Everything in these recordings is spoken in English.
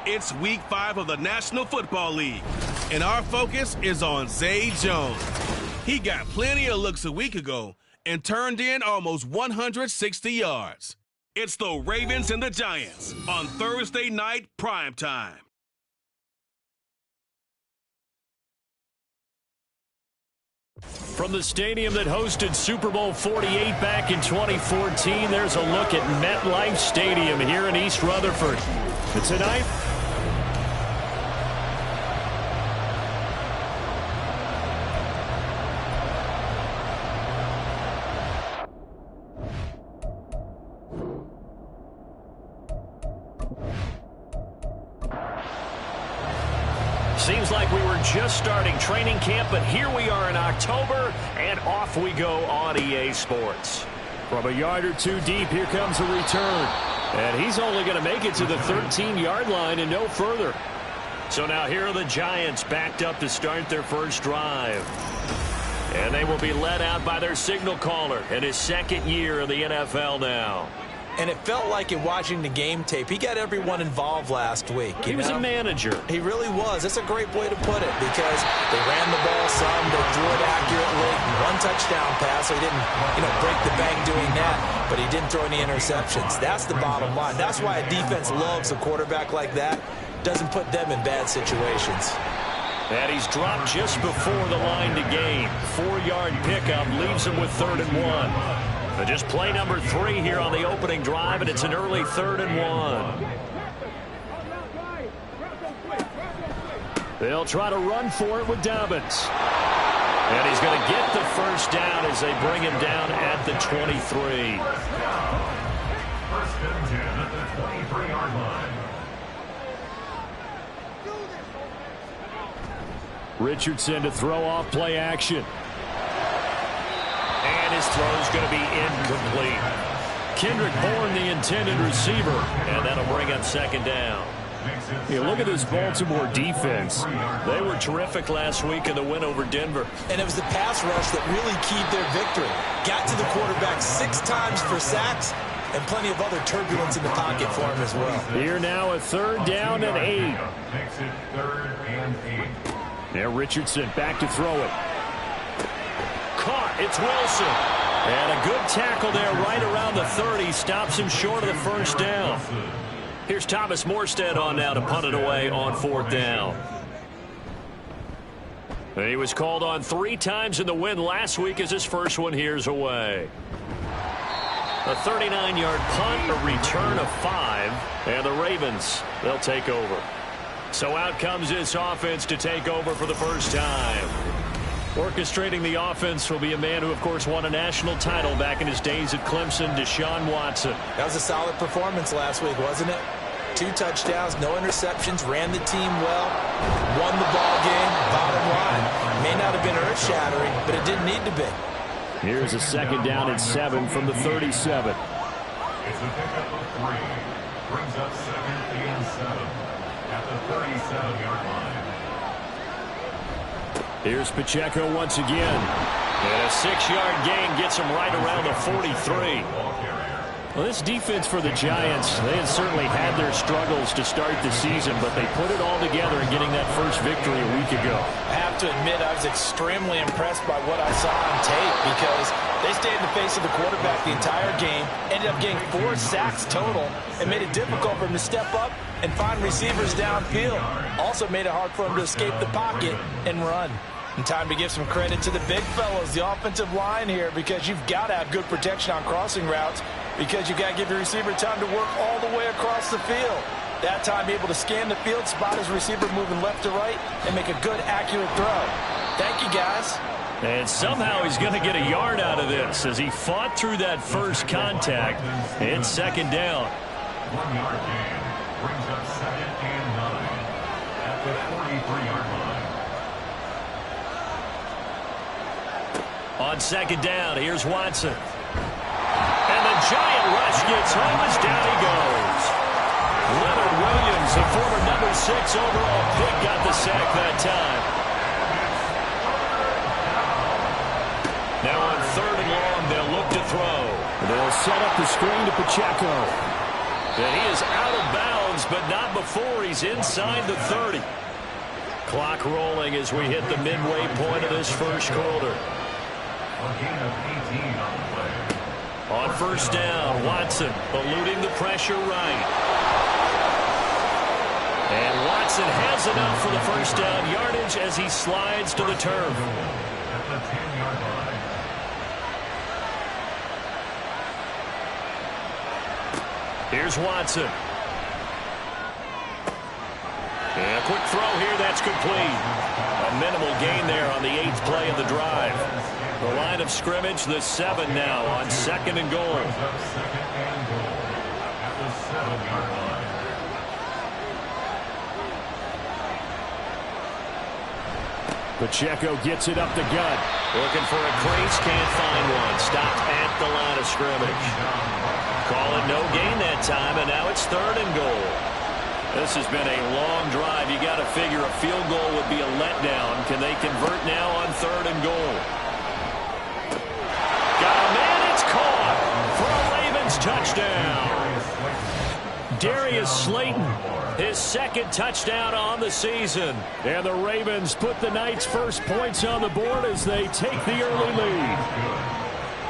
It's week 5 of the National Football League, and our focus is on Zay Jones. He got plenty of looks a week ago and turned in almost 160 yards. It's the Ravens and the Giants on Thursday night primetime. From the stadium that hosted Super Bowl 48 back in 2014, there's a look at MetLife Stadium here in East Rutherford. And tonight, seems like we were just starting training camp, but here we are in October, and off we go on EA Sports. From a yard or two deep, here comes a return. And he's only going to make it to the 13-yard line and no further. So now here are the Giants backed up to start their first drive. And they will be led out by their signal caller in his second year in the NFL now. And it felt like in watching the game tape, he got everyone involved last week. He was a manager. He really was. That's a great way to put it because they ran the ball some, they threw it accurately. One touchdown pass, so he didn't, break the bank doing that, but he didn't throw any interceptions. That's the bottom line. That's why a defense loves a quarterback like that. Doesn't put them in bad situations. And he's dropped just before the line to gain. 4-yard pickup leaves him with 3rd and 1. But just play number 3 here on the opening drive, and it's an early 3rd and 1. They'll try to run for it with Dobbins. And he's going to get the first down as they bring him down at the 23. First and 10 at the 23-yard line. Richardson to throw off play action. And his throw's going to be incomplete. Kendrick Bourne, the intended receiver, and that'll bring up 2nd down. Look at this Baltimore defense. They were terrific last week in the win over Denver. And it was the pass rush that really keyed their victory. Got to the quarterback 6 times for sacks and plenty of other turbulence in the pocket for him as well. Here now a 3rd down and 8. Makes it 3rd and 8. Now Richardson back to throw it. Caught. It's Wilson. And a good tackle there right around the 30. Stops him short of the first down. Here's Thomas Morstead on now to punt it away on 4th down. And he was called on 3 times in the win last week as his first one here's away. A 39-yard punt, a return of 5, and the Ravens, they'll take over. So out comes this offense to take over for the first time. Orchestrating the offense will be a man who, of course, won a national title back in his days at Clemson, Deshaun Watson. That was a solid performance last week, wasn't it? 2 touchdowns, no interceptions, ran the team well, won the ball game, bottom line. May not have been earth-shattering, but it didn't need to be. Here's a 2nd down and 7 from the 37. It's a pickup of 3. Brings up 2nd and 7 at the 37-yard line. Here's Pacheco once again. And a 6-yard gain gets him right around the 43. Well, this defense for the Giants, they had certainly had their struggles to start the season, but they put it all together in getting that first victory a week ago. I have to admit I was extremely impressed by what I saw on tape because they stayed in the face of the quarterback the entire game, ended up getting 4 sacks total, and made it difficult for him to step up and find receivers downfield. Also made it hard for him to escape the pocket and run. And time to give some credit to the big fellows, the offensive line here, because you've got to have good protection on crossing routes because you've got to give your receiver time to work all the way across the field. That time, be able to scan the field, spot his receiver moving left to right, and make a good, accurate throw. Thank you, guys. And somehow he's going to get a yard out of this as he fought through that first contact and 2nd down. 1-yard gain brings up 2nd and 9 at the 43-yard line. On 2nd down, here's Watson. And the giant rush gets home as down he goes. Leonard Williams, the former number 6 overall pick, got the sack that time. Now on 3rd and long, they'll set up the screen to Pacheco. And he is out of bounds, but not before he's inside the 30. Clock rolling as we hit the midway point of this first quarter. On first down, Watson eluding the pressure right. And Watson has enough for the first down yardage as he slides to the turf. Here's Watson. And a quick throw here, that's complete. A minimal gain there on the 8th play of the drive. The line of scrimmage, the 7 now on 2nd and goal. Pacheco gets it up the gut. Looking for a crease, can't find one. Stopped at the line of scrimmage. Call it no gain that time, and now it's 3rd and goal. This has been a long drive. You got to figure a field goal would be a letdown. Can they convert now on 3rd and goal? Got a man, it's caught for a Ravens touchdown. Darius Slayton, his 2nd touchdown on the season. And the Ravens put the Knights' first points on the board as they take the early lead.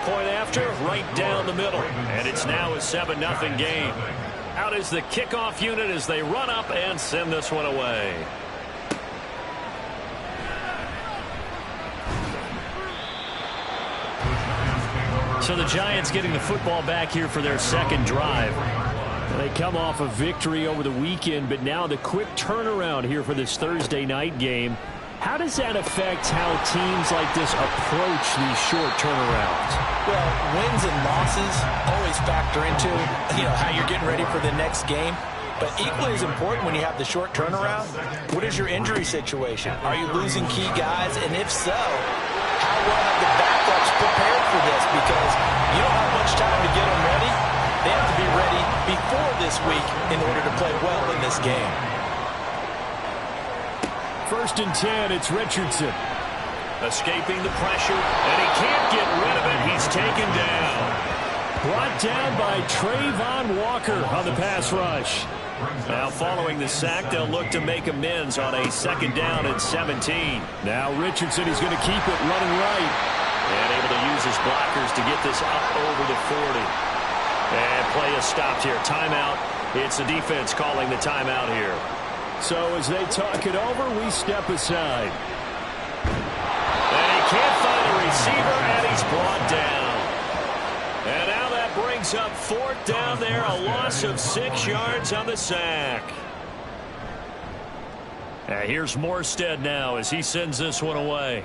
Point after, right down the middle. And it's now a 7-0 game. Out is the kickoff unit as they run up and send this one away. So the Giants getting the football back here for their 2nd drive. They come off a victory over the weekend, but now the quick turnaround here for this Thursday night game. How does that affect how teams like this approach these short turnarounds? Well, wins and losses always factor into, how you're getting ready for the next game. But equally as important when you have the short turnaround, what is your injury situation? Are you losing key guys? And if so, how well have the backups prepared for this? Because you don't have much time to get them ready. They have to be ready before this week in order to play well in this game. 1st and 10, it's Richardson. Escaping the pressure, and he can't get rid of it. He's taken down. Brought down by Trayvon Walker on the pass rush. Now following the sack, they'll look to make amends on a 2nd down and 17. Now Richardson is going to keep it running right. And able to use his blockers to get this up over the 40. And play is stopped here. Timeout. It's the defense calling the timeout here. So as they talk it over, we step aside. And he can't find a receiver, and he's brought down. And now that brings up 4th down there, a loss of 6 yards on the sack. And here's Morstead now as he sends this one away.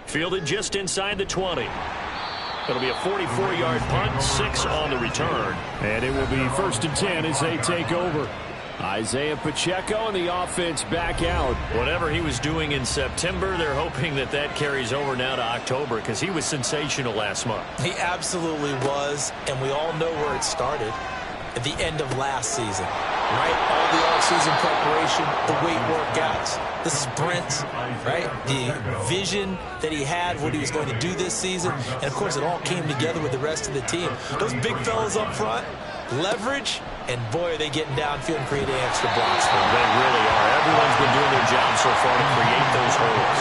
Fielded just inside the 20. It'll be a 44-yard punt, 6 on the return. And it will be 1st and 10 as they take over. Isaiah Pacheco and the offense back out. Whatever he was doing in September, they're hoping that carries over now to October because he was sensational last month. He absolutely was, and we all know where it started at the end of last season, right? All the offseason preparation, the weight workouts, the sprints, right? The vision that he had, what he was going to do this season, and of course it all came together with the rest of the team. Those big fellas up front, leverage, and boy, are they getting downfield and creating extra blocks for them. They really are. Everyone's been doing their job so far to create those holes.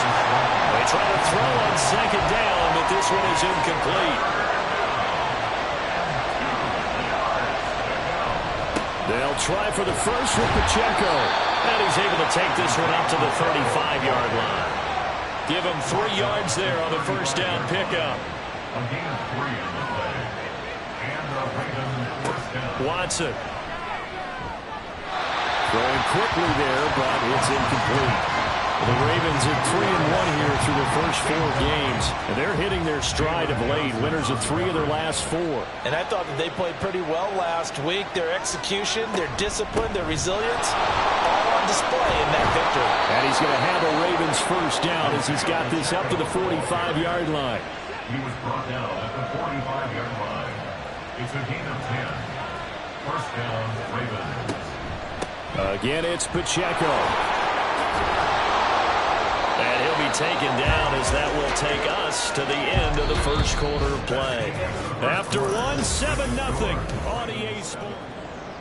They try to throw on 2nd down, but this one is incomplete. They'll try for the first with Pacheco. And he's able to take this one up to the 35-yard line. Give him 3 yards there on the 1st down pickup. Watson. Throwing quickly there, but it's incomplete. The Ravens are 3-1 here through their first 4 games. And they're hitting their stride of late. Winners of 3 of their last 4. And I thought that they played pretty well last week. Their execution, their discipline, their resilience, all on display in that victory. And he's going to have a Ravens 1st down as he's got this up to the 45-yard line. He was brought down at the 45-yard line. It's a gain of 10. 1st down, Ravens. Again, it's Pacheco. And he'll be taken down as that will take us to the end of the first quarter of play. After 7-0 on EA Sports.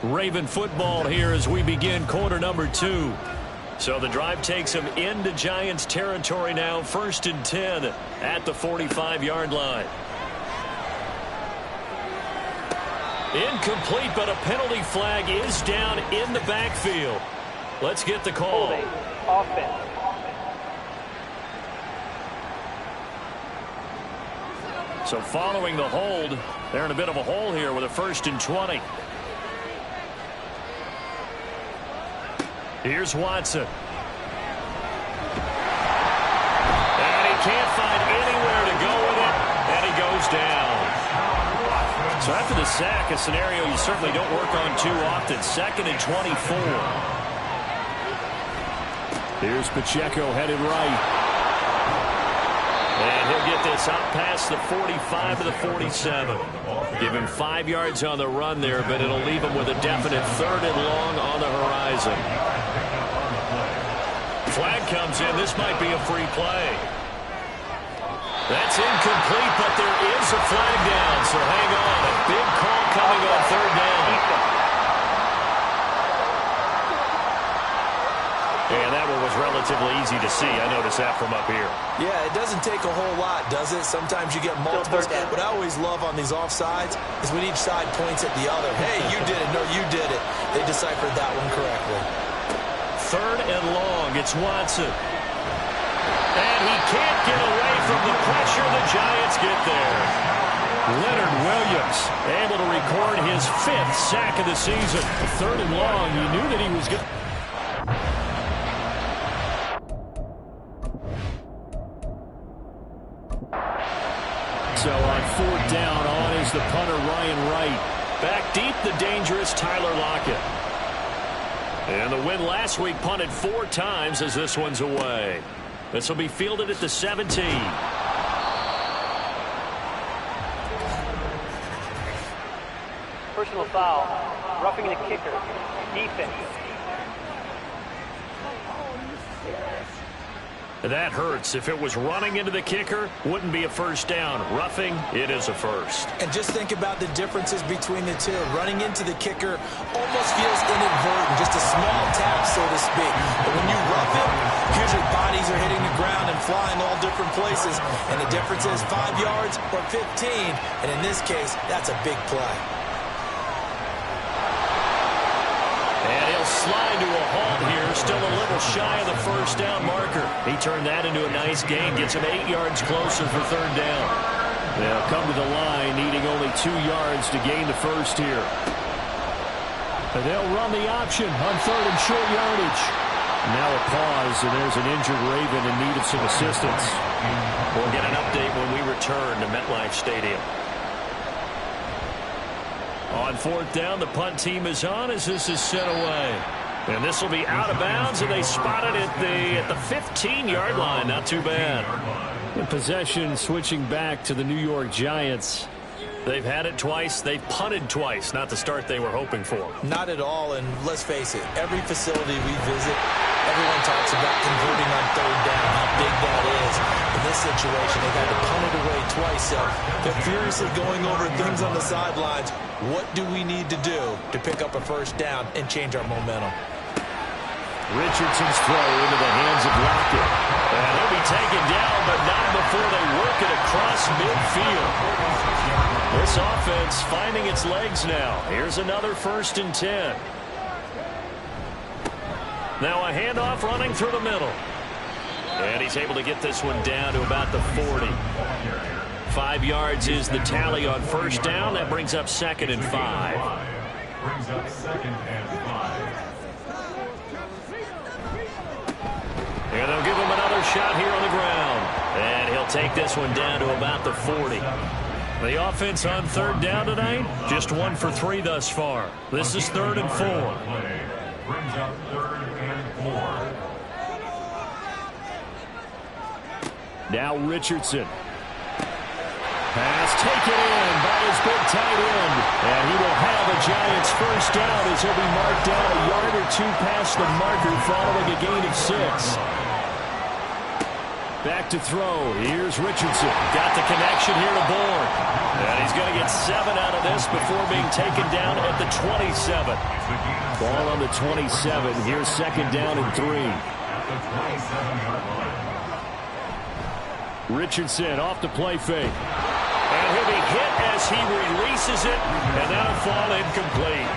Raven football here as we begin quarter number 2. So the drive takes him into Giants territory now, 1st and 10 at the 45-yard line. Incomplete, but a penalty flag is down in the backfield. Let's get the call. Holding. Offense. So following the hold, they're in a bit of a hole here with a 1st and 20. Here's Watson. And he can't find anywhere to go with it, and he goes down. So after the sack, a scenario you certainly don't work on too often. 2nd and 24. Here's Pacheco headed right. And he'll get this out past the 45 to the 47. Give him 5 yards on the run there, but it'll leave him with a definite 3rd and long on the horizon. Flag comes in. This might be a free play. That's incomplete, but there is a flag down, so hang on. A big call coming on 3rd down. And that one was relatively easy to see. I noticed that from up here. Yeah, it doesn't take a whole lot, does it? Sometimes you get multiples. What I always love on these offsides is when each side points at the other. Hey, you did it. No, you did it. They deciphered that one correctly. 3rd and long. It's Watson. And he can't get away from the pressure. The Giants get there. Leonard Williams able to record his 5th sack of the season. 3rd and long. You knew that he was good. So on 4th down, on is the punter Ryan Wright. Back deep, the dangerous Tyler Lockett. And the win last week punted 4 times as this one's away. This will be fielded at the 17. Personal foul. Roughing the kicker. Defense. That hurts. If it was running into the kicker, wouldn't be a 1st down. Roughing, it is a 1st. And just think about the differences between the two. Running into the kicker almost feels inadvertent, just a small tap, so to speak. But when you rough it, usually bodies are hitting the ground and flying all different places. And the difference is 5 yards or 15. And in this case, that's a big play. And he'll slide to a halt here, still a little shy of the 1st down marker. He turned that into a nice gain, gets him 8 yards closer for 3rd down. They'll come to the line, needing only 2 yards to gain the 1st here. And they'll run the option on 3rd and short yardage. Now a pause, and there's an injured Raven in need of some assistance. We'll get an update when we return to MetLife Stadium. On 4th down, the punt team is on as this is sent away. And this will be out of bounds, and they spot it at the 15-yard line. Not too bad. The possession switching back to the New York Giants. They've had it twice. They've punted twice. Not the start they were hoping for. Not at all, and let's face it, every facility we visit, everyone talks about converting on 3rd down, how big that is. In this situation, they've had to punt it away twice, so they're furiously going over things on the sidelines. What do we need to do to pick up a 1st down and change our momentum? Richardson's throw into the hands of Lockett. And he'll be taken down, but not before they work it across midfield. This offense finding its legs now. Here's another 1st and 10. Now a handoff running through the middle. And he's able to get this one down to about the 40. 5 yards is the tally on 1st down. That brings up 2nd and 5. Brings up 2nd and 5. And they'll give him another shot here on the ground. And he'll take this one down to about the 40. The offense on 3rd down tonight, just 1 for 3 thus far. This is 3rd and 4. Brings up 3rd and 4. Now Richardson. Pass taken in by his big tight end. And he will have a Giants 1st down as he'll be marked down a yard or 2 past the marker following a gain of 6. Back to throw. Here's Richardson. Got the connection here to Bourne. And he's going to get 7 out of this before being taken down at the 27. Ball on the 27. Here's second down and 3. Richardson off the play fake. And he'll be hit as he releases it. And that'll fall incomplete.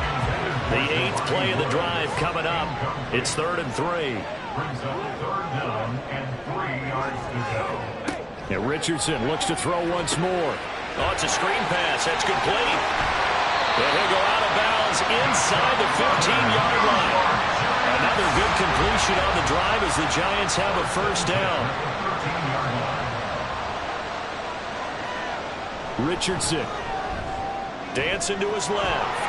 The 8th play of the drive coming up. It's 3rd and 3. Brings up 3rd down and 3 yards to go. And Richardson looks to throw once more. Oh, it's a screen pass. That's complete. And he'll go out of bounds inside the 15-yard line. Another good completion on the drive as the Giants have a first down. Richardson dancing to his left.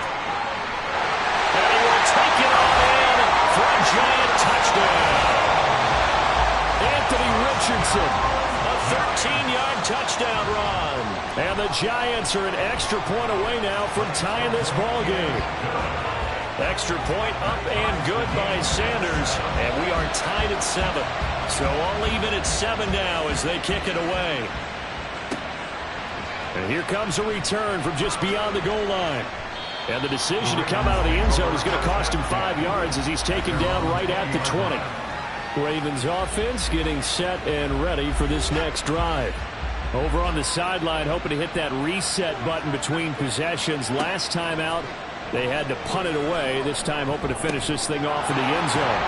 And he will take it all in for a Giant touchdown. Anthony Richardson, a 13-yard touchdown run. And the Giants are an extra point away now from tying this ball game. Extra point up and good by Sanders. And we are tied at 7. So all even at 7 now as they kick it away. And here comes a return from just beyond the goal line. And the decision to come out of the end zone is going to cost him 5 yards as he's taken down right at the 20. Ravens offense getting set and ready for this next drive. Over on the sideline, hoping to hit that reset button between possessions. Last time out, they had to punt it away. This time hoping to finish this thing off in the end zone.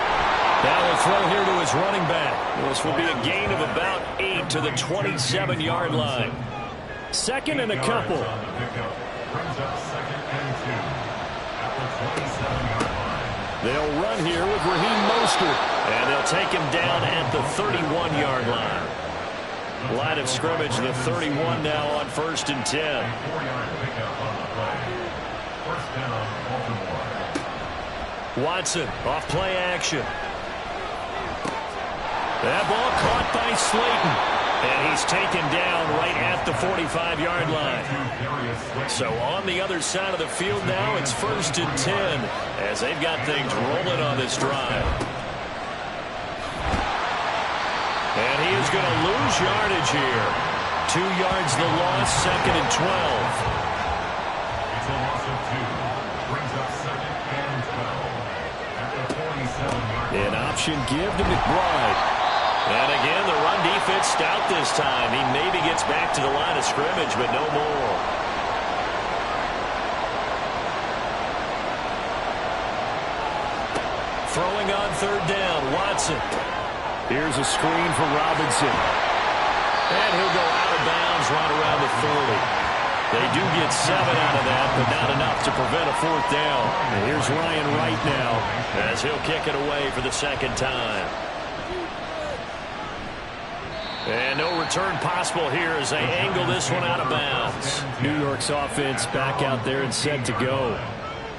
Now they'll throw here to his running back. This will be a gain of about 8 to the 27-yard line. Second and a couple. Brings up 2nd and 2 at the 27-yard line. They'll run here with Raheem Mostert. And they'll take him down at the 31-yard line. Line of scrimmage, the 31 now on 1st and 10. 4-yard pickup on the play. First down, Baltimore. Watson off play action. That ball caught by Slayton. And he's taken down right at the 45-yard line. So on the other side of the field now, it's 1st and 10 as they've got things rolling on this drive. And he is going to lose yardage here. 2 yards the loss, 2nd and 12. It's a loss of 2. Brings up 2nd and 12 at the 47-yard line. An option give to McBride. And again, the run defense stout this time. He maybe gets back to the line of scrimmage, but no more. Throwing on 3rd down, Watson. Here's a screen for Robinson. And he'll go out of bounds right around the 40. They do get 7 out of that, but not enough to prevent a 4th down. And here's Ryan Wright now as he'll kick it away for the 2nd time. And no return possible here as they angle this one out of bounds. New York's offense back out there and set to go.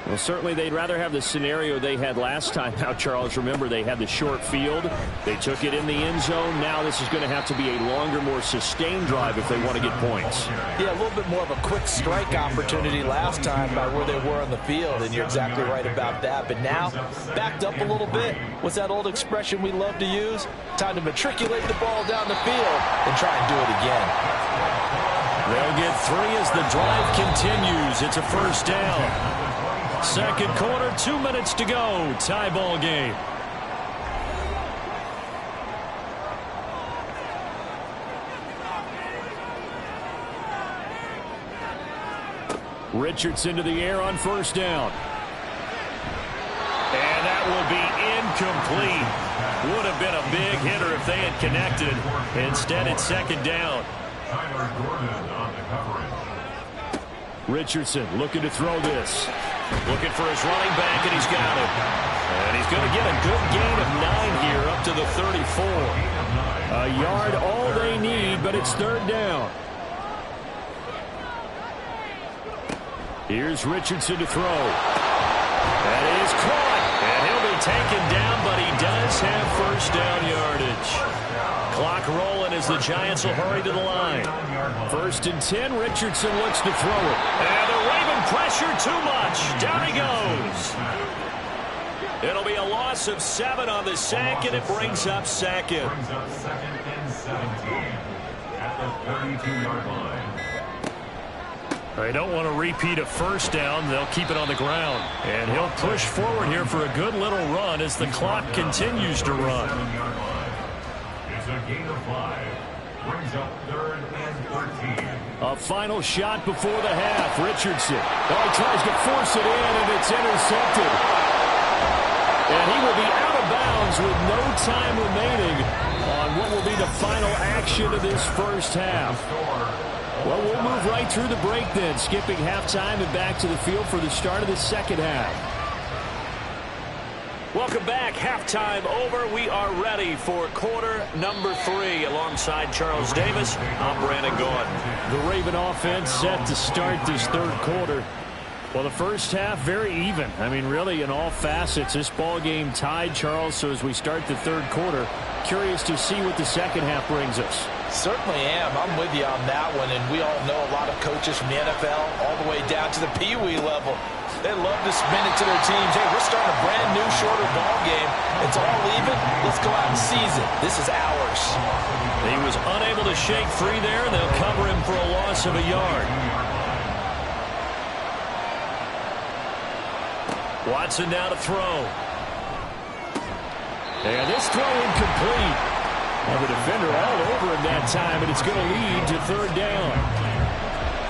Well, certainly they'd rather have the scenario they had last time. Now, Charles, remember, they had the short field. They took it in the end zone. Now this is going to have to be a longer, more sustained drive if they want to get points. Yeah, a little bit more of a quick strike opportunity last time by where they were on the field, and you're exactly right about that. But now, backed up a little bit. What's that old expression we love to use? Time to matriculate the ball down the field and try and do it again. They'll get 3 as the drive continues. It's a first down. Second quarter, 2 minutes to go. Tie ball game. Richardson to the air on first down. And that will be incomplete. Would have been a big hitter if they had connected. Instead, it's second down. Tyler Gordon on the coverage. Richardson looking to throw this. Looking for his running back, and he's got it. And he's going to get a good gain of 9 here up to the 34. A yard all they need, but it's third down. Here's Richardson to throw. That is caught. And he'll be taken down, but he does have first down yardage. Clock rolling as the Giants will hurry to the line. 1st and 10, Richardson looks to throw it. And the Raven pressure too much. Down he goes. It'll be a loss of 7 on the sack, and it brings up second. Brings up second and 17 at the 32-yard line. They don't want to repeat a first down. They'll keep it on the ground. And he'll push forward here for a good little run as the clock continues to run. It's a gain of 5. Brings up 3rd and 13. A final shot before the half. Richardson. Oh, he tries to force it in, and it's intercepted. And he will be out of bounds with no time remaining on what will be the final action of this first half. Well, we'll move right through the break then, skipping halftime and back to the field for the start of the second half. Welcome back. Halftime over. We are ready for quarter number 3 alongside Charles Davis. I'm Brandon Gordon. The Raven offense set to start this third quarter. Well, the first half, very even. I mean, really, in all facets, this ball game tied, Charles. So as we start the third quarter, curious to see what the second half brings us. Certainly am. I'm with you on that one. And we all know a lot of coaches from the NFL all the way down to the Pee Wee level. They love to spin it to their teams. Hey, we're starting a brand new, shorter ball game. It's all even. Let's go out and seize it. This is ours. He was unable to shake free there, and they'll cover him for a loss of a yard. Watson now to throw. And this throw incomplete. And the defender all over him that time, and it's going to lead to third down.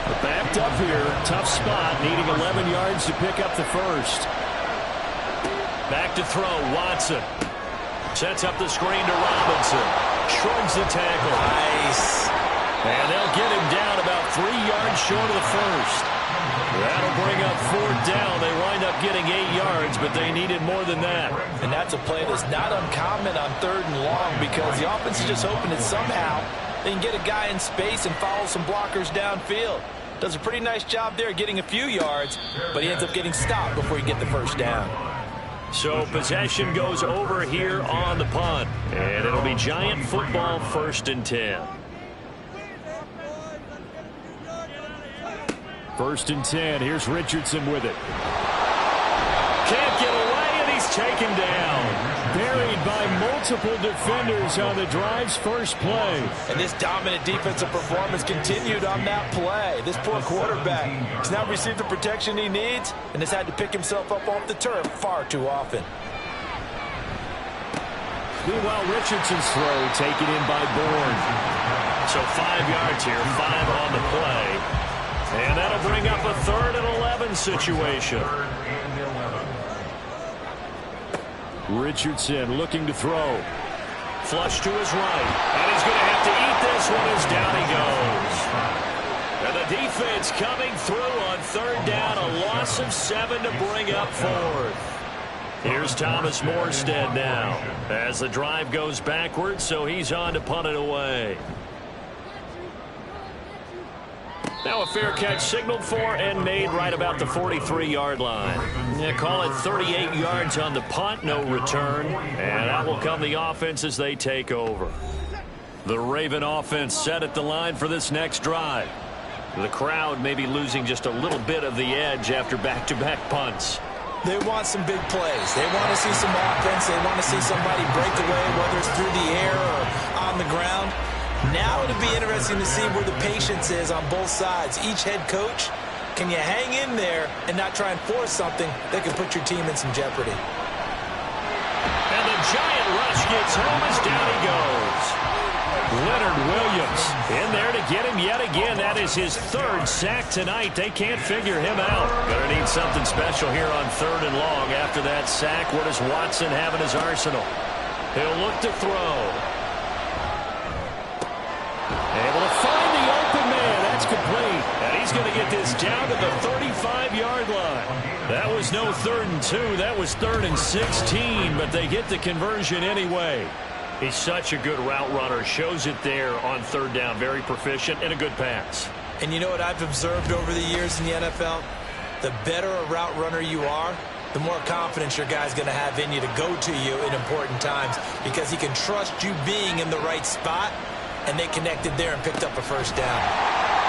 But backed up here, tough spot, needing 11 yards to pick up the first. Back to throw, Watson. Sets up the screen to Robinson. Shrugs the tackle. Nice. And they'll get him down about 3 yards short of the first. That'll bring up fourth down. They wind up getting 8 yards, but they needed more than that. And that's a play that's not uncommon on 3rd and long because the offense is just hoping that somehow they can get a guy in space and follow some blockers downfield. Does a pretty nice job there getting a few yards, but he ends up getting stopped before he gets the first down. So possession goes over here on the punt, and it'll be Giant football 1st and 10. 1st and 10. Here's Richardson with it. Can't get away, and he's taken down. Buried by multiple defenders on the drive's first play. And this dominant defensive performance continued on that play. This poor quarterback has now received the protection he needs and has had to pick himself up off the turf far too often. Meanwhile, Richardson's throw taken in by Bourne. So 5 yards here, 5 on the play. And that'll bring up a 3rd and 11 situation. Richardson looking to throw. Flush to his right. And he's going to have to eat this one as down he goes. And the defense coming through on 3rd down. A loss of 7 to bring up 4th. Here's Thomas Morstead now as the drive goes backwards, so he's on to punt it away. Now a fair catch signaled for and made right about the 43-yard line. Yeah, call it 38 yards on the punt, no return. And that will come the offense as they take over. The Raven offense set at the line for this next drive. The crowd may be losing just a little bit of the edge after back-to-back punts. They want some big plays. They want to see some offense. They want to see somebody break away, whether it's through the air or on the ground. Now it'll be interesting to see where the patience is on both sides. Each head coach, can you hang in there and not try and force something that can put your team in some jeopardy? And the giant rush gets home as down he goes. Leonard Williams in there to get him yet again. That is his 3rd sack tonight. They can't figure him out. Gonna need something special here on 3rd and long. After that sack, what does Watson have in his arsenal? He'll look to throw. Able to find the open man. That's complete. And he's going to get this down to the 35-yard line. That was no 3rd and 2. That was 3rd and 16, but they get the conversion anyway. He's such a good route runner. Shows it there on 3rd down. Very proficient and a good pass. And you know what I've observed over the years in the NFL? The better a route runner you are, the more confidence your guy's going to have in you to go to you in important times because he can trust you being in the right spot, and they connected there and picked up a first down.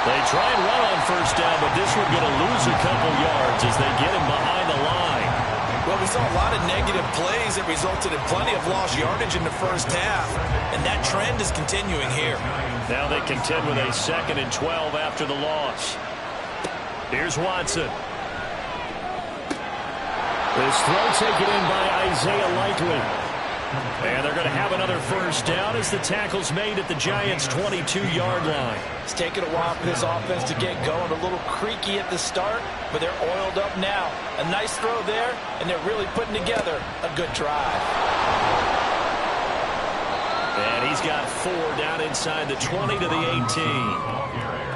They try and run on first down, but this one's going to lose a couple yards as they get him behind the line. Well, we saw a lot of negative plays that resulted in plenty of lost yardage in the first half, and that trend is continuing here. Now they contend with a 2nd and 12 after the loss. Here's Watson. This throw taken in by Isaiah Likely. And they're going to have another first down as the tackle's made at the Giants' 22-yard line. It's taken a while for this offense to get going. A little creaky at the start, but they're oiled up now. A nice throw there, and they're really putting together a good drive. And he's got 4 down inside the 20 to the 18.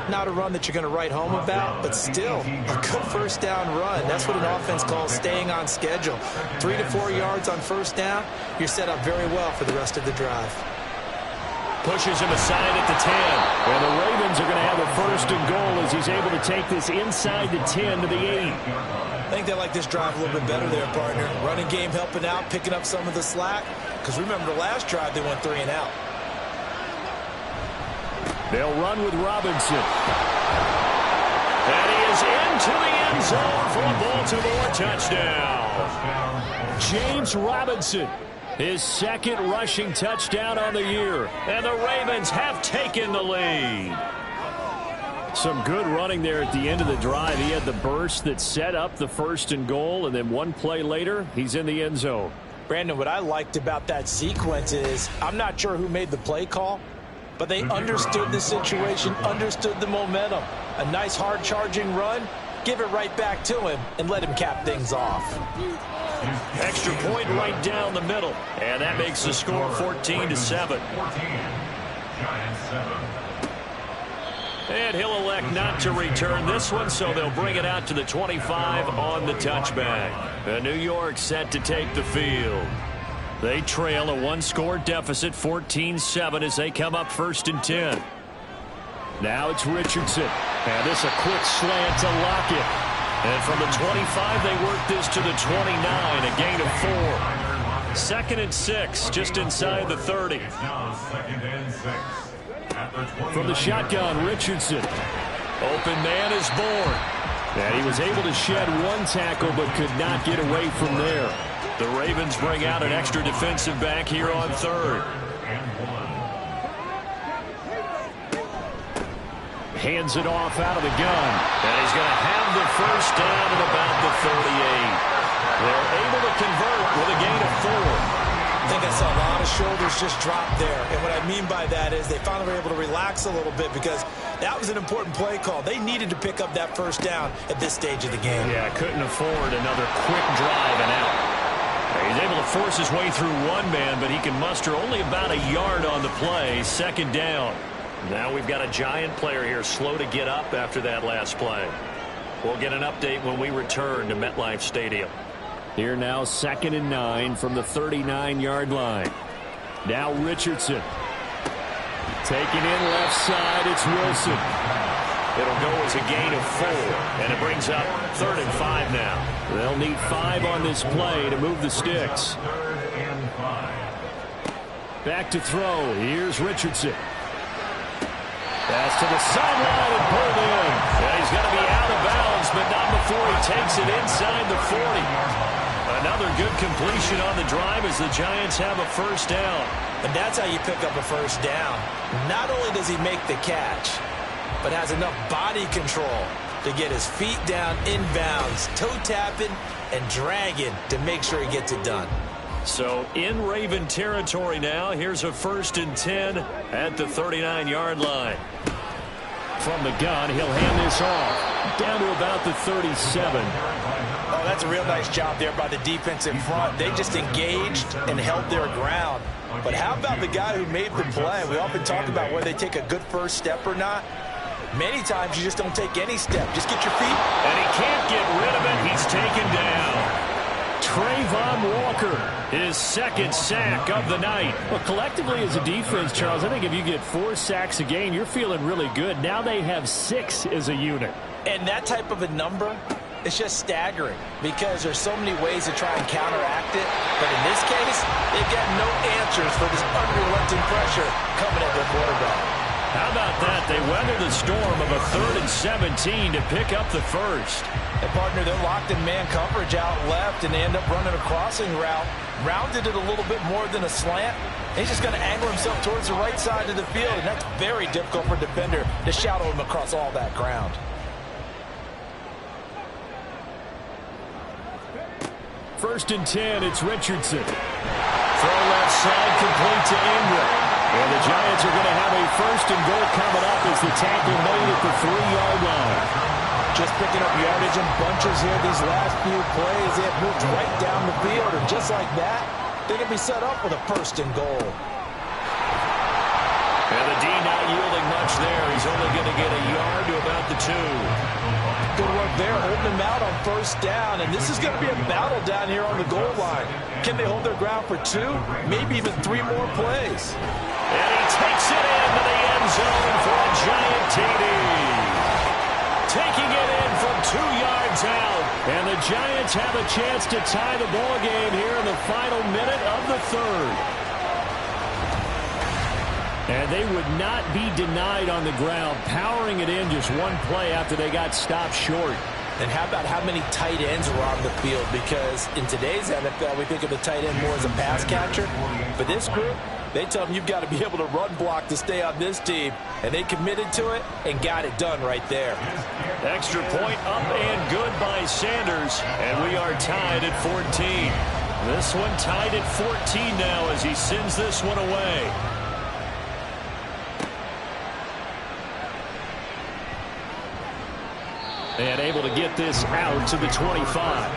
Not a run that you're going to write home about, but still a good first down run. That's what an offense calls staying on schedule. 3 to 4 yards on first down, you're set up very well for the rest of the drive. Pushes him aside at the 10. And the Ravens are going to have a 1st and goal as he's able to take this inside the 10 to the 8. I think they like this drive a little bit better there, partner. Running game helping out, picking up some of the slack. Because remember the last drive, they went 3 and out. They'll run with Robinson. And he is into the end zone for a Baltimore touchdown. James Robinson, his 2nd rushing touchdown on the year. And the Ravens have taken the lead. Some good running there at the end of the drive. He had the burst that set up the 1st and goal, and then one play later, he's in the end zone. Brandon, what I liked about that sequence is I'm not sure who made the play call, but they understood the situation, understood the momentum. A nice hard-charging run, give it right back to him, and let him cap things off. Extra point right down the middle, and that makes the score 14-7. And he'll elect not to return this one, so they'll bring it out to the 25 on the touchback. New York set to take the field. They trail a 1-score deficit, 14-7, as they come up 1st and 10. Now it's Richardson. And this a quick slant to Lockett. And from the 25, they work this to the 29, a gain of 4. 2nd and 6, just inside the 30. From the shotgun, Richardson. Open man is born. And he was able to shed 1 tackle, but could not get away from there. The Ravens bring out an extra defensive back here on 3rd. Hands it off out of the gun. And he's going to have the first down at about the 38. They're able to convert with a gain of 4. I think I saw a lot of shoulders just drop there. And what I mean by that is they finally were able to relax a little bit because that was an important play call. They needed to pick up that first down at this stage of the game. Yeah, couldn't afford another quick drive and out. He's able to force his way through one man, but he can muster only about a yard on the play. 2nd down. Now we've got a Giant player here slow to get up after that last play. We'll get an update when we return to MetLife Stadium. Here now 2nd and 9 from the 39-yard line. Now Richardson. Taking in left side, it's Wilson. It'll go as a gain of 4, and it brings up 3rd and 5 now. They'll need 5 on this play to move the sticks. Back to throw. Here's Richardson. Pass to the sideline and pulled in. And he's going to be out of bounds, but not before he takes it inside the 40. Another good completion on the drive as the Giants have a first down. And that's how you pick up a first down. Not only does he make the catch, but has enough body control to get his feet down inbounds, toe tapping and dragging to make sure he gets it done. So in Raven territory now, here's a 1st and 10 at the 39-yard line. From the gun, he'll hand this off down to about the 37. Oh, that's a real nice job there by the defense in front. They just engaged and held their ground. But how about the guy who made the play? We often talk about whether they take a good first step or not. Many times you just don't take any step. Just get your feet. And he can't get rid of it. He's taken down. Trayvon Walker, his 2nd sack of the night. Well, collectively as a defense, Charles, I think if you get 4 sacks a game, you're feeling really good. Now they have 6 as a unit. And that type of a number, it's just staggering because there's so many ways to try and counteract it. But in this case, they've got no answers for this unrelenting pressure coming at their quarterback. How about that they weather the storm of a 3rd and 17 to pick up the first. And partner, they're locked in man coverage out left, and they end up running a crossing route. Rounded it a little bit more than a slant. He's just going to angle himself towards the right side of the field, and that's very difficult for a defender to shadow him across all that ground. First and 10, it's Richardson. Throw left side, complete to Ingram. And the Giants are going to have a first and goal coming up as the tackle made at the 3-yard line. Just picking up yardage in bunches here these last few plays. They have moved right down the field, and just like that, they're going to be set up with a first and goal. And the D not yielding much there. He's only going to get a yard to about the 2. Good work there, holding them out on first down, and this is going to be a battle down here on the goal line. Can they hold their ground for 2, maybe even 3 more plays? And he takes it into the end zone for a giant TD. Taking it in from 2 yards out. And the Giants have a chance to tie the ball game here in the final minute of the 3rd. And they would not be denied on the ground, powering it in just 1 play after they got stopped short. And how about how many tight ends were on the field? Because in today's NFL, we think of the tight end more as a pass catcher. For this group, they tell them you've got to be able to run block to stay on this team. And they committed to it and got it done right there. Extra point up and good by Sanders. And we are tied at 14. This one tied at 14 now as he sends this one away. And able to get this out to the 25.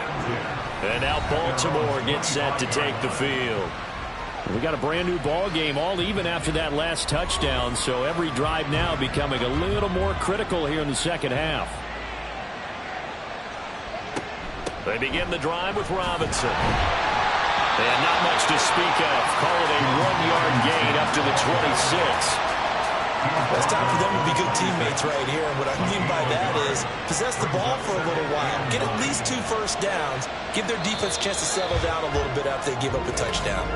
And now Baltimore gets set to take the field. We got a brand new ball game, all even after that last touchdown. So every drive now becoming a little more critical here in the second half. They begin the drive with Robinson. And not much to speak of. Call it a 1-yard gain up to the 26. It's time for them to be good teammates right here. And what I mean by that is possess the ball for a little while. Get at least 2 first downs. Give their defense a chance to settle down a little bit after they give up a touchdown.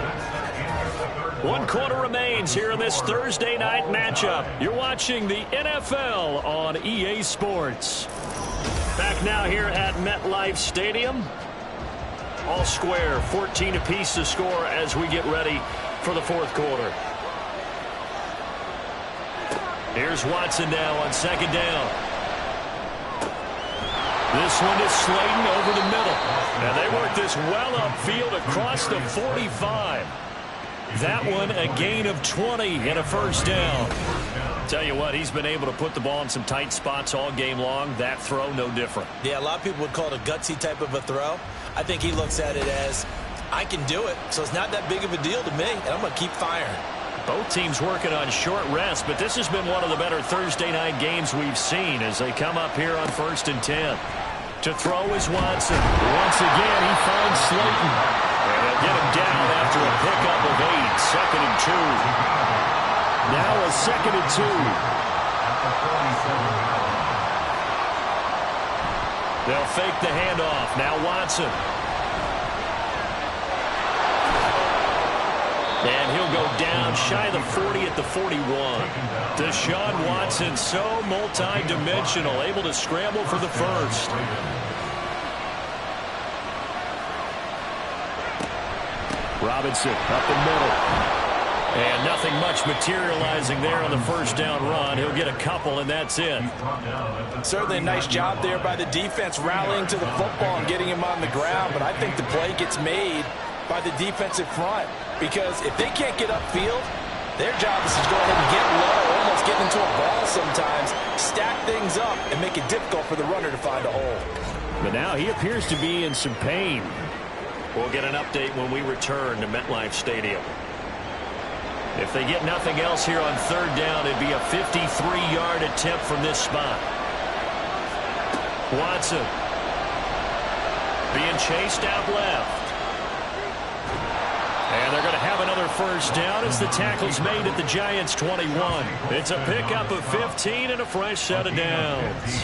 1 quarter remains here in this Thursday night matchup. You're watching the NFL on EA Sports. Back now here at MetLife Stadium. All square, 14 apiece to score as we get ready for the 4th quarter. Here's Watson now on 2nd down. This one is Slayton over the middle. And they work this well upfield across the 45. That one a gain of 20 and a first down. Tell you what, he's been able to put the ball in some tight spots all game long. That throw, no different. Yeah, a lot of people would call it a gutsy type of a throw. I think he looks at it as, I can do it, so it's not that big of a deal to me, and I'm going to keep firing. Both teams working on short rest, but this has been one of the better Thursday night games we've seen as they come up here on 1st and 10. To throw is Watson. Once again, he finds Slayton. And they'll get him down after a pickup of 8. 2nd and 2. Now a 2nd and 2. They'll fake the handoff. Now Watson. And he'll go down shy of the 40 at the 41. Deshaun Watson, so multi-dimensional, able to scramble for the first. Robinson up the middle. And nothing much materializing there on the first down run. He'll get a couple, and that's it. Certainly a nice job there by the defense rallying to the football and getting him on the ground. But I think the play gets made by the defensive front. Because if they can't get upfield, their job is to go ahead and get low, almost get into a ball sometimes, stack things up, and make it difficult for the runner to find a hole. But now he appears to be in some pain. We'll get an update when we return to MetLife Stadium. If they get nothing else here on 3rd down, it'd be a 53-yard attempt from this spot. Watson being chased out left. And they're going to have another first down as the tackle's made at the Giants' 21. It's a pickup of 15 and a fresh set of downs.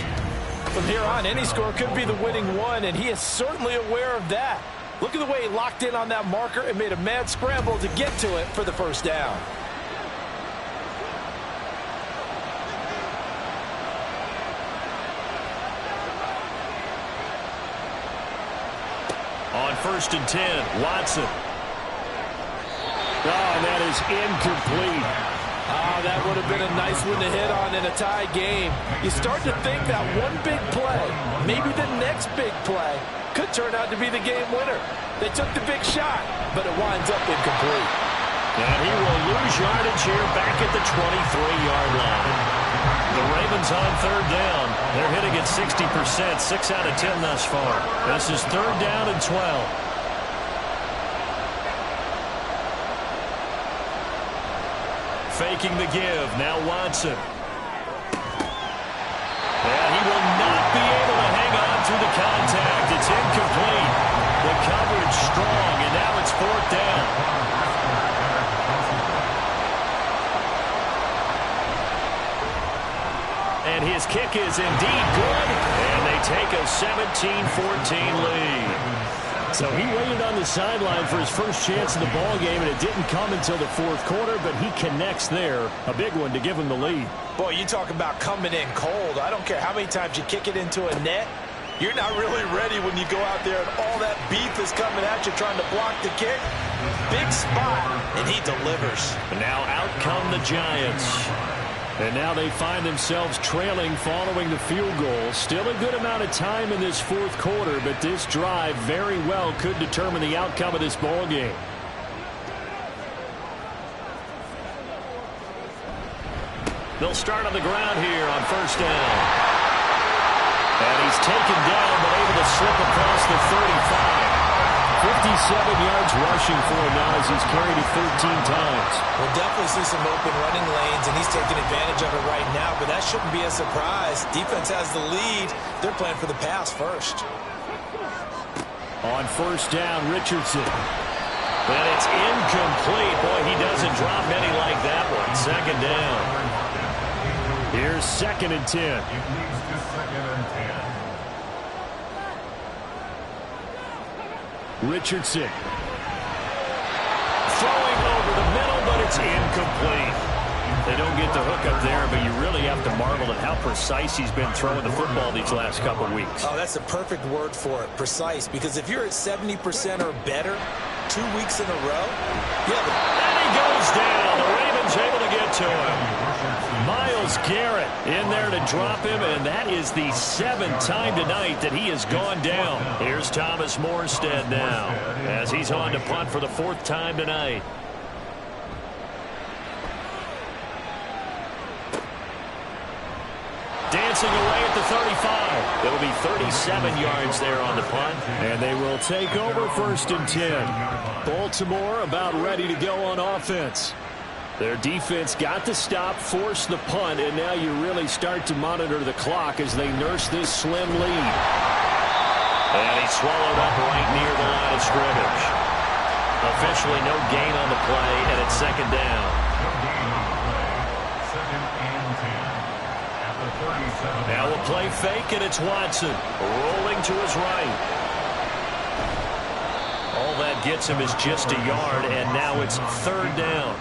From here on, any score could be the winning one, and he is certainly aware of that. Look at the way he locked in on that marker and made a mad scramble to get to it for the first down. first and 10. Watson. Oh, and that is incomplete. That would have been a nice one to hit on in a tie game. You start to think that one big play, maybe the next big play, could turn out to be the game winner. They took the big shot, but it winds up incomplete. And he will lose yardage here back at the 23-yard line. The Ravens on third down. They're hitting at 60%, 6 out of 10 thus far. This is third down and 12. Faking the give. Now Watson. And he will not be able to hang on through the contact. It's incomplete. The coverage strong, and now it's fourth down. And his kick is indeed good, and they take a 17-14 lead. So he waited on the sideline for his first chance in the ball game, and it didn't come until the fourth quarter, but he connects there. A big one to give him the lead. Boy, you talk about coming in cold. I don't care how many times you kick it into a net. You're not really ready when you go out there and all that beef is coming at you trying to block the kick. Big spot, and he delivers. And now out come the Giants. And now they find themselves trailing following the field goal. Still a good amount of time in this fourth quarter, but this drive very well could determine the outcome of this ball game. They'll start on the ground here on first down. And he's taken down, but able to slip across the 35. 57 yards rushing for him now as he's carried it 13 times. We'll definitely see some open running lanes, and he's taking advantage of it right now, but that shouldn't be a surprise. Defense has the lead. They're playing for the pass first. On first down, Richardson. And it's incomplete. Boy, he doesn't drop many like that one. Second down. Here's second and 10. It leads to second and 10. Richardson. Throwing over the middle, but it's incomplete. They don't get the hook up there, but you really have to marvel at how precise he's been throwing the football these last couple of weeks. Oh, that's a perfect word for it, precise, because if you're at 70% or better 2 weeks in a row, yeah. And he goes down. The Ravens able to get to him. Myles Garrett in there to drop him, and that is the 7th time tonight that he has gone down. Here's Thomas Morstead now as he's on to punt for the 4th time tonight. Dancing away at the 35. It'll be 37 yards there on the punt. And they will take over first and 10. Baltimore about ready to go on offense. Their defense got the stop, forced the punt, and now you really start to monitor the clock as they nurse this slim lead. And he swallowed up right near the line of scrimmage. Officially no gain on the play, and it's second down. Now a play fake, and it's Watson rolling to his right. All that gets him is just a yard, and now it's third down.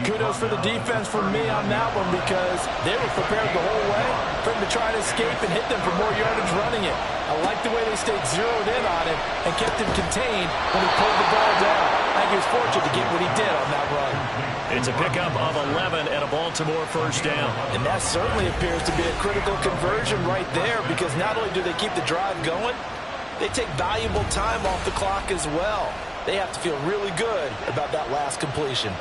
Kudos for the defense from me on that one, because they were prepared the whole way for him to try to escape and hit them for more yardage running it. I like the way they stayed zeroed in on him and kept him contained when he pulled the ball down. I think he was fortunate to get what he did on that run. It's a pickup of 11 and a Baltimore first down. And that certainly appears to be a critical conversion right there, because not only do they keep the drive going, they take valuable time off the clock as well. They have to feel really good about that last completion.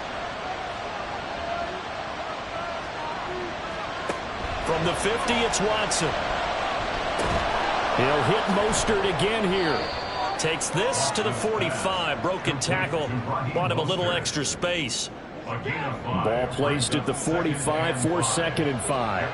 From the 50, it's Watson. He'll hit Mostert again here. Takes this to the 45. Broken tackle. Bought him a little extra space. Ball placed at the 45 for second and 5.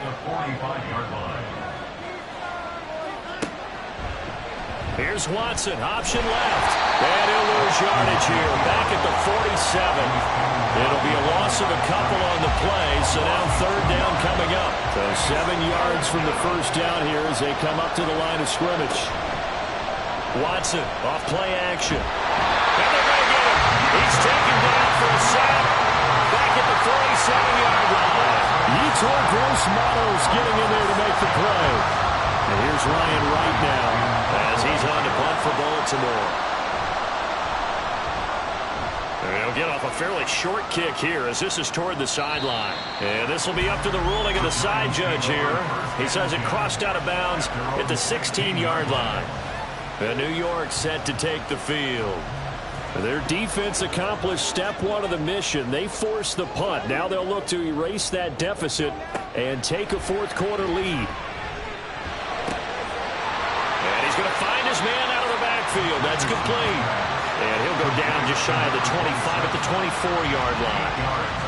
Here's Watson. Option left. And he'll lose yardage here. Back at the 47. It'll be a loss of a couple on the play, so now third down coming up. So 7 yards from the first down here as they come up to the line of scrimmage. Watson off play action. And they're going to get him. He's taken down for a sack. Back at the 47-yard line. Yetur Gross-Matos getting in there to make the play. And here's Ryan Wright now as he's on to punt for Baltimore. He'll get off a fairly short kick here as this is toward the sideline. And this will be up to the ruling of the side judge here. He says it crossed out of bounds at the 16-yard line. And New York set to take the field. Their defense accomplished step one of the mission. They forced the punt. Now they'll look to erase that deficit and take a fourth quarter lead. And he's going to find his man out of the backfield. That's complete. And he'll go down just shy of the 25 at the 24-yard line.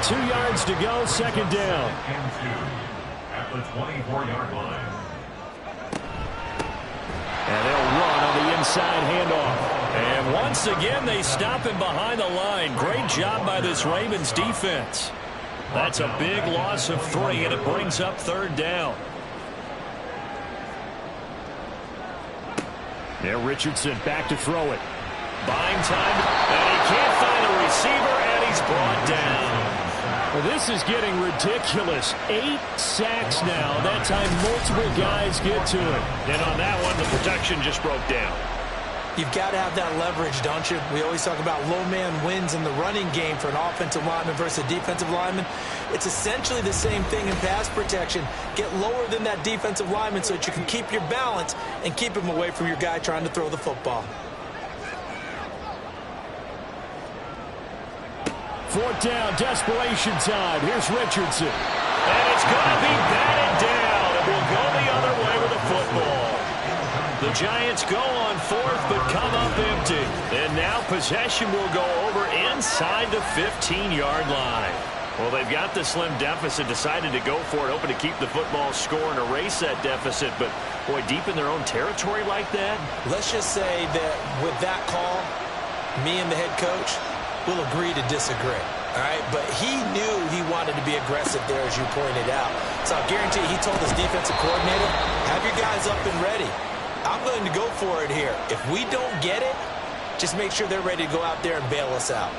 2 yards to go, second down. And 2 at the 24-yard line. And they'll run on the inside handoff. And once again, they stop him behind the line. Great job by this Ravens defense. That's a big loss of 3, and it brings up third down. Now Richardson back to throw it. Buying time, and he can't find a receiver, and he's brought down. Well, this is getting ridiculous. 8 sacks now. That time multiple guys get to it. And on that one, the protection just broke down. You've got to have that leverage, don't you? We always talk about low man wins in the running game for an offensive lineman versus a defensive lineman. It's essentially the same thing in pass protection. Get lower than that defensive lineman so that you can keep your balance and keep him away from your guy trying to throw the football. Fourth down, desperation time. Here's Richardson. And it's going to be batted down. It will go the other way with the football. The Giants go on fourth, but come up empty. And now possession will go over inside the 15-yard line. Well, they've got the slim deficit, decided to go for it, hoping to keep the football score and erase that deficit. But, boy, deep in their own territory like that? Let's just say that with that call, me and the head coach will agree to disagree, all right? But he knew he wanted to be aggressive there, as you pointed out. So I guarantee he told his defensive coordinator, have your guys up and ready. I'm going to go for it here. If we don't get it, just make sure they're ready to go out there and bail us out.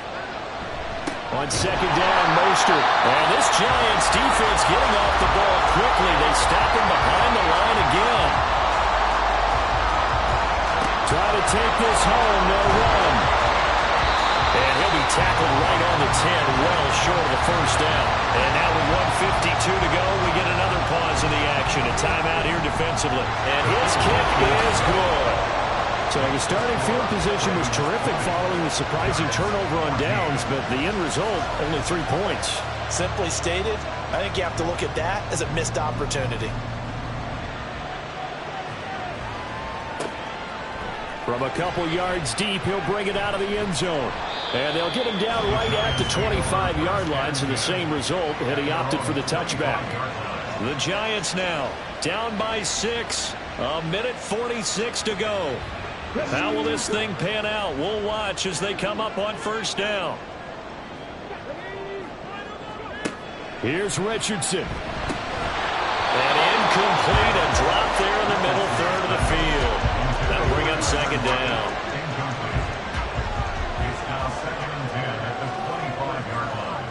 On second down, Mostert. And this Giants defense getting off the ball quickly. They stop him behind the line again. Try to take this home, no run. And he'll be tackled right on the 10, well short of the first down. And now with 1:52 to go, we get another pause in the action. A timeout here defensively. And his kick is good. So the starting field position was terrific following the surprising turnover on downs, but the end result, only 3 points. Simply stated, I think you have to look at that as a missed opportunity. From a couple yards deep, he'll bring it out of the end zone. And they'll get him down right at the 25-yard line, so the same result, and he opted for the touchback. The Giants now down by 6, 1:46 to go. How will this thing pan out? We'll watch as they come up on first down. Here's Richardson. And incomplete, a drop there in the middle third of the field. That'll bring up second down. It's now 2nd and 10 at the 25-yard line.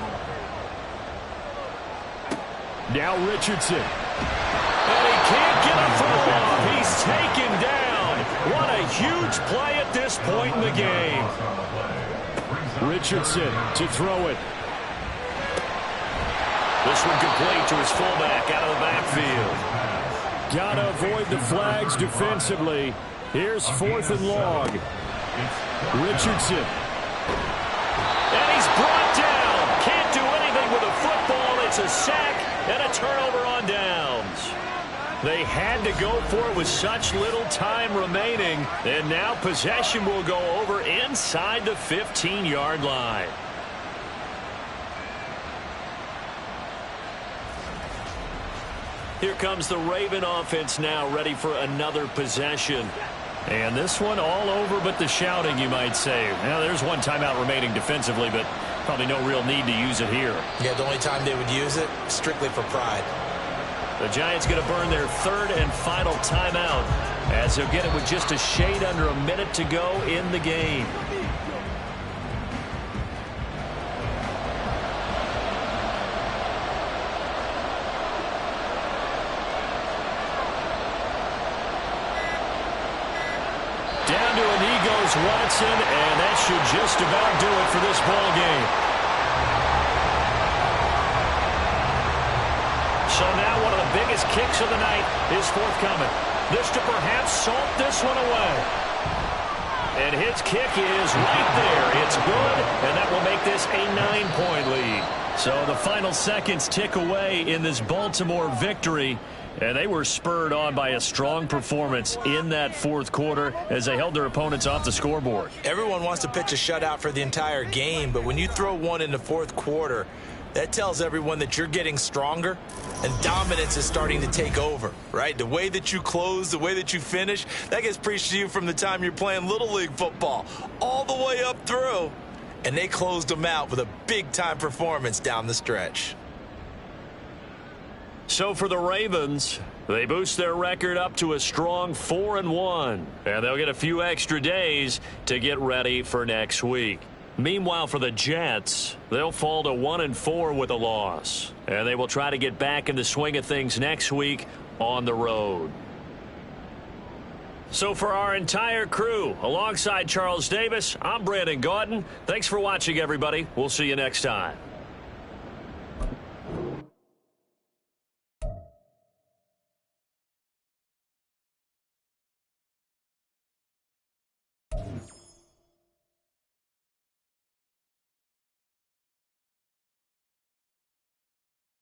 Now Richardson. And he can't get a throw off. He's taken down. What a huge play at this point in the game. Richardson to throw it. This one complete to his fullback out of the backfield. Got to avoid the flags defensively. Here's 4th and long. Richardson. And he's brought down. Can't do anything with a football. It's a sack and a turnover on downs. They had to go for it with such little time remaining. And now possession will go over inside the 15-yard line. Here comes the Raven offense now, ready for another possession. And this one all over but the shouting, you might say. Now, there's one timeout remaining defensively, but probably no real need to use it here. Yeah, the only time they would use it, strictly for pride. The Giants going to burn their third and final timeout as they'll get it with just a shade under a minute to go in the game. Down to a knee goes Watson, and that should just about do it for this ball game. So now one of the biggest kicks of the night is forthcoming. This to perhaps salt this one away. And his kick is right there. It's good, and that will make this a 9-point lead. So the final seconds tick away in this Baltimore victory. And they were spurred on by a strong performance in that fourth quarter as they held their opponents off the scoreboard. Everyone wants to pitch a shutout for the entire game, but when you throw one in the fourth quarter, that tells everyone that you're getting stronger and dominance is starting to take over, right? The way that you close, the way that you finish, that gets preached to you from the time you're playing Little League football all the way up through. And they closed them out with a big-time performance down the stretch. So for the Ravens, they boost their record up to a strong 4-1, and they'll get a few extra days to get ready for next week. Meanwhile, for the Jets, they'll fall to 1-4 with a loss, and they will try to get back in the swing of things next week on the road. So for our entire crew, alongside Charles Davis, I'm Brandon Gaudin. Thanks for watching, everybody. We'll see you next time.